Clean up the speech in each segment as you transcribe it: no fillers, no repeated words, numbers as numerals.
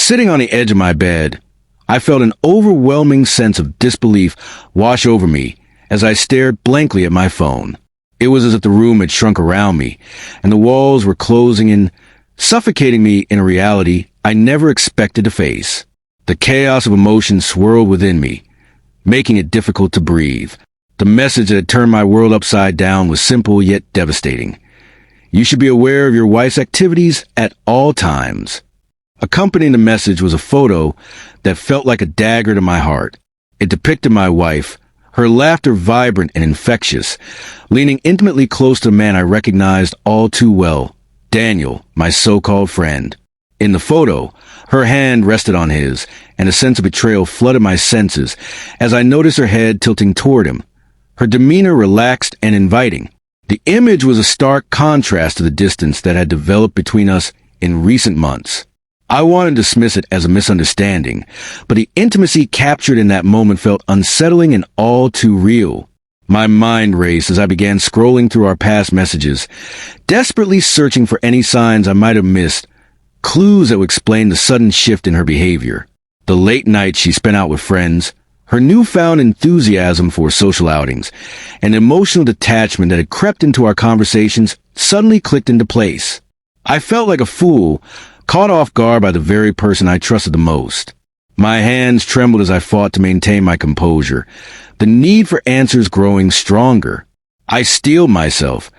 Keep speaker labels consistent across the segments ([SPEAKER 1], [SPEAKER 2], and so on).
[SPEAKER 1] Sitting on the edge of my bed, I felt an overwhelming sense of disbelief wash over me as I stared blankly at my phone. It was as if the room had shrunk around me, and the walls were closing in, suffocating me in a reality I never expected to face. The chaos of emotions swirled within me, making it difficult to breathe. The message that had turned my world upside down was simple yet devastating. You should be aware of your wife's activities at all times. Accompanying the message was a photo that felt like a dagger to my heart. It depicted my wife, her laughter vibrant and infectious, leaning intimately close to a man I recognized all too well, Daniel, my so-called friend. In the photo, her hand rested on his, and a sense of betrayal flooded my senses as I noticed her head tilting toward him, her demeanor relaxed and inviting. The image was a stark contrast to the distance that had developed between us in recent months. I wanted to dismiss it as a misunderstanding, but the intimacy captured in that moment felt unsettling and all too real. My mind raced as I began scrolling through our past messages, desperately searching for any signs I might have missed, clues that would explain the sudden shift in her behavior. The late nights she spent out with friends, her newfound enthusiasm for social outings, and emotional detachment that had crept into our conversations suddenly clicked into place. I felt like a fool, caught off guard by the very person I trusted the most. My hands trembled as I fought to maintain my composure, the need for answers growing stronger. I steeled myself,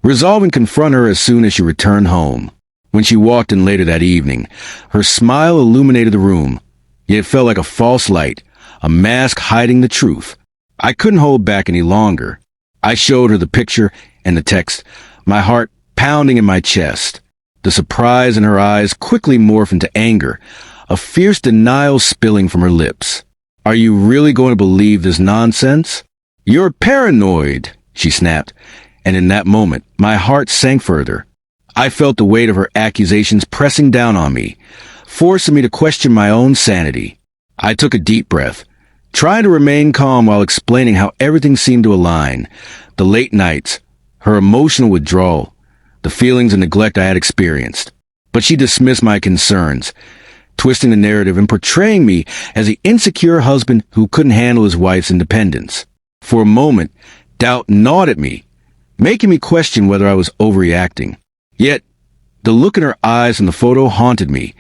[SPEAKER 1] resolving to confront her as soon as she returned home. When she walked in later that evening, her smile illuminated the room, yet it felt like a false light, a mask hiding the truth. I couldn't hold back any longer. I showed her the picture and the text, my heart pounding in my chest. The surprise in her eyes quickly morphed into anger, a fierce denial spilling from her lips. "Are you really going to believe this nonsense?" "You're paranoid," she snapped, and in that moment, my heart sank further. I felt the weight of her accusations pressing down on me, forcing me to question my own sanity. I took a deep breath, trying to remain calm while explaining how everything seemed to align. The late nights, her emotional withdrawal, the feelings of neglect I had experienced. But she dismissed my concerns, twisting the narrative and portraying me as the insecure husband who couldn't handle his wife's independence. For a moment, doubt gnawed at me, making me question whether I was overreacting. Yet, the look in her eyes in the photo haunted me,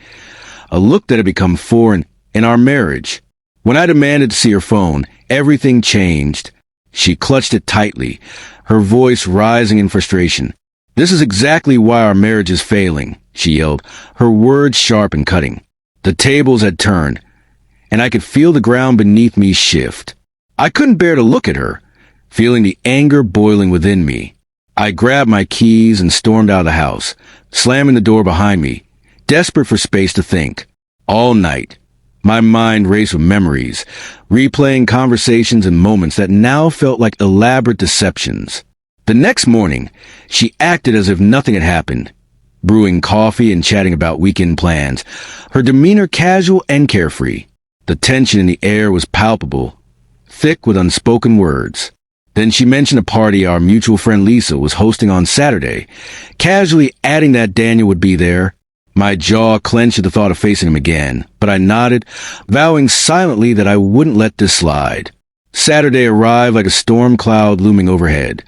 [SPEAKER 1] a look that had become foreign in our marriage. When I demanded to see her phone, everything changed. She clutched it tightly, her voice rising in frustration. "This is exactly why our marriage is failing," she yelled, her words sharp and cutting. The tables had turned, and I could feel the ground beneath me shift. I couldn't bear to look at her, feeling the anger boiling within me. I grabbed my keys and stormed out of the house, slamming the door behind me, desperate for space to think. All night, my mind raced with memories, replaying conversations and moments that now felt like elaborate deceptions. The next morning, she acted as if nothing had happened, brewing coffee and chatting about weekend plans, her demeanor casual and carefree. The tension in the air was palpable, thick with unspoken words. Then she mentioned a party our mutual friend Lisa was hosting on Saturday, casually adding that Daniel would be there. My jaw clenched at the thought of facing him again, but I nodded, vowing silently that I wouldn't let this slide. Saturday arrived like a storm cloud looming overhead,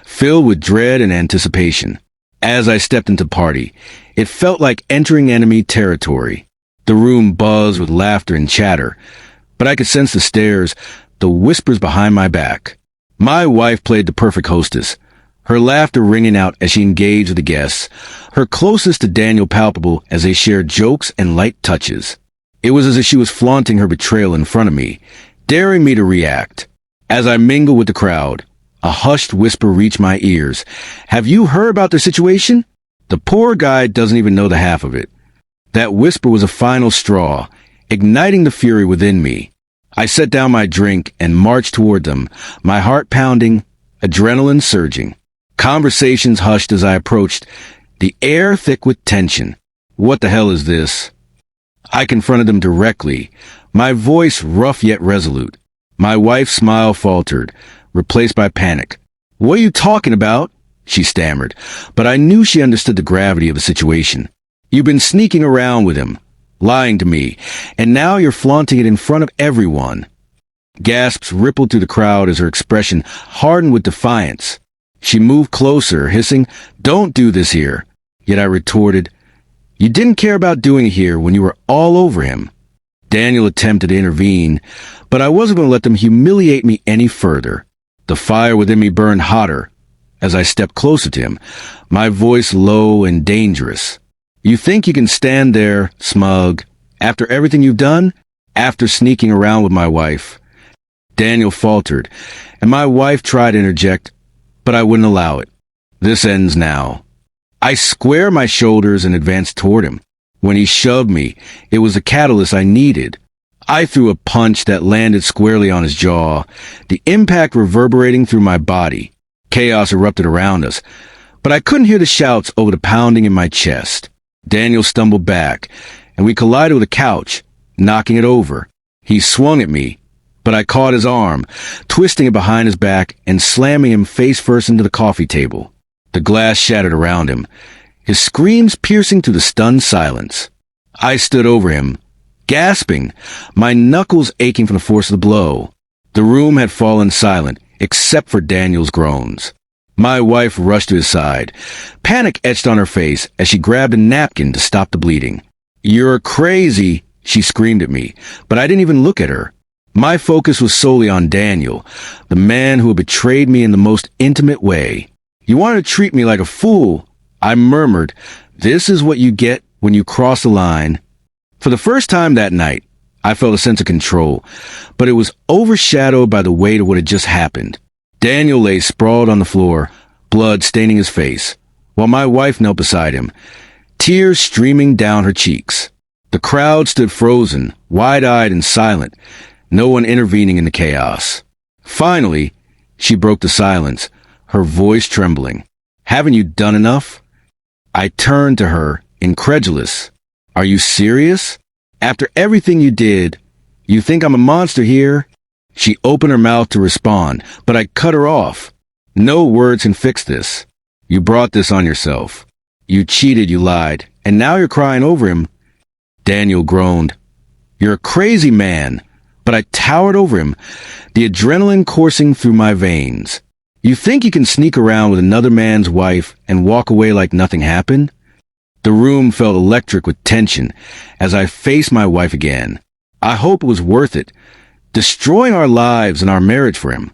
[SPEAKER 1] filled with dread and anticipation. As I stepped into the party, it felt like entering enemy territory. The room buzzed with laughter and chatter, but I could sense the stares, the whispers behind my back. My wife played the perfect hostess, her laughter ringing out as she engaged with the guests, her closeness to Daniel palpable as they shared jokes and light touches. It was as if she was flaunting her betrayal in front of me, daring me to react. As I mingled with the crowd, a hushed whisper reached my ears. "Have you heard about the situation?" The poor guy doesn't even know the half of it. That whisper was a final straw, igniting the fury within me. I set down my drink and marched toward them, my heart pounding, adrenaline surging. Conversations hushed as I approached, the air thick with tension. "What the hell is this?" I confronted them directly, my voice rough yet resolute. My wife's smile faltered, replaced by panic. "What are you talking about?" she stammered, but I knew she understood the gravity of the situation. "You've been sneaking around with him. lying to me, and now you're flaunting it in front of everyone." Gasps rippled through the crowd as her expression hardened with defiance. She moved closer, hissing, "Don't do this here." Yet I retorted, "You didn't care about doing it here when you were all over him." Daniel attempted to intervene, but I wasn't going to let them humiliate me any further. The fire within me burned hotter as I stepped closer to him, my voice low and dangerous. "You think you can stand there, smug, after everything you've done? After sneaking around with my wife?" Daniel faltered, and my wife tried to interject, but I wouldn't allow it. "This ends now." I squared my shoulders and advanced toward him. When he shoved me, it was the catalyst I needed. I threw a punch that landed squarely on his jaw, the impact reverberating through my body. Chaos erupted around us, but I couldn't hear the shouts over the pounding in my chest. Daniel stumbled back, and we collided with a couch, knocking it over. He swung at me, but I caught his arm, twisting it behind his back and slamming him face first into the coffee table. The glass shattered around him, his screams piercing through the stunned silence. I stood over him, gasping, my knuckles aching from the force of the blow. The room had fallen silent, except for Daniel's groans. My wife rushed to his side, panic etched on her face as she grabbed a napkin to stop the bleeding. "You're crazy," she screamed at me, but I didn't even look at her. My focus was solely on Daniel, the man who had betrayed me in the most intimate way. "You wanted to treat me like a fool," I murmured. "This is what you get when you cross the line." For the first time that night, I felt a sense of control, but it was overshadowed by the weight of what had just happened. Daniel lay sprawled on the floor, blood staining his face, while my wife knelt beside him, tears streaming down her cheeks. The crowd stood frozen, wide-eyed and silent, no one intervening in the chaos. Finally, she broke the silence, her voice trembling. "Haven't you done enough?" I turned to her, incredulous. "Are you serious? After everything you did, you think I'm a monster here?" She opened her mouth to respond, but I cut her off. "No words can fix this. You brought this on yourself. You cheated, you lied, and now you're crying over him." Daniel groaned. "You're a crazy man." But I towered over him, the adrenaline coursing through my veins. "You think you can sneak around with another man's wife and walk away like nothing happened?" The room felt electric with tension as I faced my wife again. I hope it was worth it, destroying our lives and our marriage for him.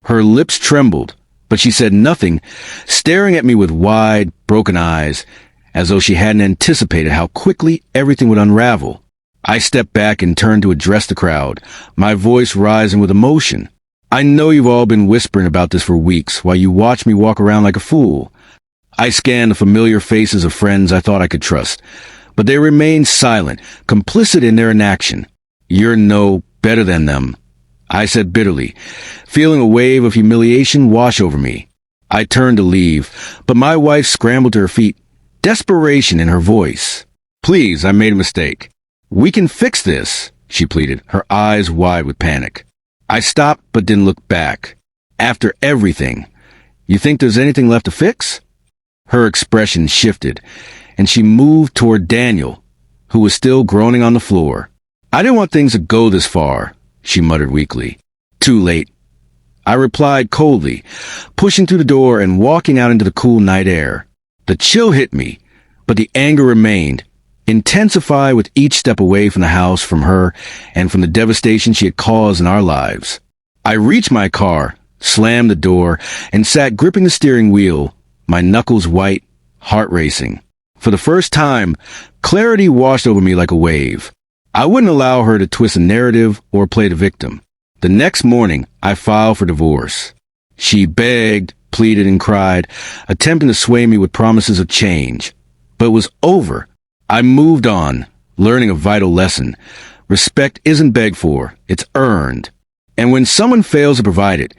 [SPEAKER 1] Her lips trembled, but she said nothing, staring at me with wide, broken eyes, as though she hadn't anticipated how quickly everything would unravel. I stepped back and turned to address the crowd, my voice rising with emotion. "I know you've all been whispering about this for weeks while you watch me walk around like a fool." I scanned the familiar faces of friends I thought I could trust, but they remained silent, complicit in their inaction. "You're no better than them," I said bitterly, feeling a wave of humiliation wash over me. I turned to leave, but my wife scrambled to her feet, desperation in her voice. "Please, I made a mistake. We can fix this," she pleaded, her eyes wide with panic. I stopped but didn't look back. "After everything, you think there's anything left to fix?" Her expression shifted, and she moved toward Daniel, who was still groaning on the floor. "I didn't want things to go this far," she muttered weakly. "Too late," I replied coldly, pushing through the door and walking out into the cool night air. The chill hit me, but the anger remained, intensified with each step away from the house, from her, and from the devastation she had caused in our lives. I reached my car, slammed the door, and sat gripping the steering wheel, my knuckles white, heart racing. For the first time, clarity washed over me like a wave. I wouldn't allow her to twist a narrative or play the victim. The next morning, I filed for divorce. She begged, pleaded, and cried, attempting to sway me with promises of change. But it was over. I moved on, learning a vital lesson. Respect isn't begged for, it's earned. And when someone fails to provide it,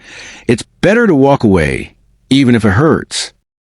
[SPEAKER 1] it's better to walk away, even if it hurts.